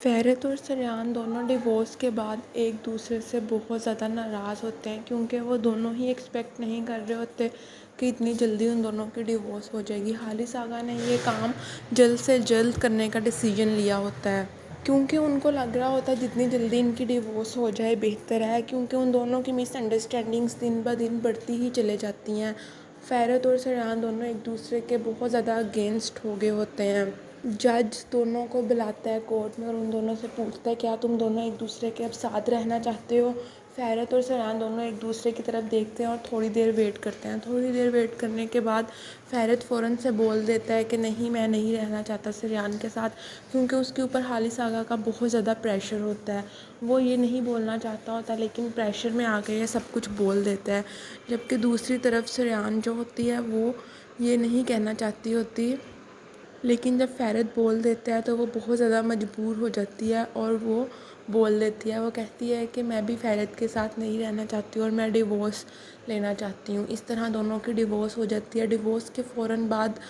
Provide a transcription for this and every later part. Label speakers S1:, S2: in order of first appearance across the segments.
S1: फ़हरत और सरेआन दोनों डिवोर्स के बाद एक दूसरे से बहुत ज़्यादा नाराज़ होते हैं क्योंकि वो दोनों ही एक्सपेक्ट नहीं कर रहे होते कि इतनी जल्दी उन दोनों की डिवोर्स हो जाएगी। हालिस आगा ने ये काम जल्द से जल्द करने का डिसीजन लिया होता है क्योंकि उनको लग रहा होता है जितनी जल्दी इनकी डिवोर्स हो जाए बेहतर है, क्योंकि उन दोनों की मिसअंडरस्टैंडिंग्स दिन ब दिन बढ़ती ही चले जाती हैं। फ़हरत और सरेआन दोनों एक दूसरे के बहुत ज़्यादा अगेंस्ट हो गए होते हैं। जज दोनों को बुलाता है कोर्ट में और उन दोनों से पूछता है क्या तुम दोनों एक दूसरे के अब साथ रहना चाहते हो। फ़हरत और सरेआन दोनों एक दूसरे की तरफ देखते हैं और थोड़ी देर वेट करते हैं। थोड़ी देर वेट करने के बाद फ़हरत फ़ौरन से बोल देता है कि नहीं, मैं नहीं रहना चाहता सरेआन के साथ, क्योंकि उसके ऊपर हालिस आगा का बहुत ज़्यादा प्रेशर होता है। वो ये नहीं बोलना चाहता होता लेकिन प्रेशर में आके ये सब कुछ बोल देता है। जबकि दूसरी तरफ सरेआन जो होती है वो ये नहीं कहना चाहती होती, लेकिन जब फ़हरत बोल देता है तो वो बहुत ज़्यादा मजबूर हो जाती है और वो बोल देती है। वो कहती है कि मैं भी फ़हरत के साथ नहीं रहना चाहती और मैं डिवोर्स लेना चाहती हूँ। इस तरह दोनों की डिवोर्स हो जाती है। डिवोर्स के फ़ौरन बाद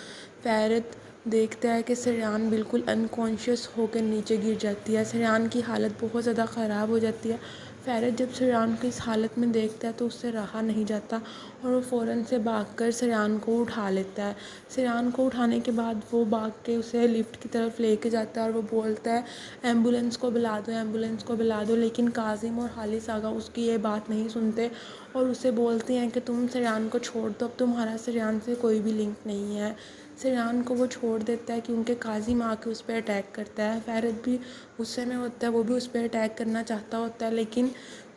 S1: फ़हरत देखता है कि सरेआन बिल्कुल अनकॉन्शियस होकर नीचे गिर जाती है। सरेआन की हालत बहुत ज़्यादा ख़राब हो जाती है। फ़हरत जब सरेआन को इस हालत में देखता है तो उससे रहा नहीं जाता और वो फ़ौरन से भागकर सरेआन को उठा लेता है। सरेआन को उठाने के बाद वो भाग के उसे लिफ्ट की तरफ लेके जाता है और वो बोलता है एम्बुलेंस को बुला दो, एम्बुलेंस को बुला दो। लेकिन काजिम और हालिस आगा उसकी ये बात नहीं सुनते और उसे बोलते हैं कि तुम सरेआन को छोड़ दो, अब तुम्हारा सरेआन से कोई भी लिंक नहीं है। सरेआन को वो छोड़ देता है क्योंकि काजिम आके उस पर अटैक करता है। फ़हरत भी गुस्से में होता है, वो भी उस पर अटैक करना चाहता होता है लेकिन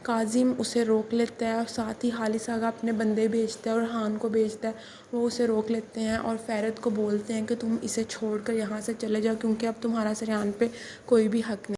S1: काजिम उसे रोक लेता है और साथ ही हालिस आगा अपने बंदे भेजता है और हान को भेजता है। वो उसे रोक लेते हैं और फ़हरत को बोलते हैं कि तुम इसे छोड़कर यहाँ से चले जाओ क्योंकि अब तुम्हारा सरेआन पे कोई भी हक नहीं।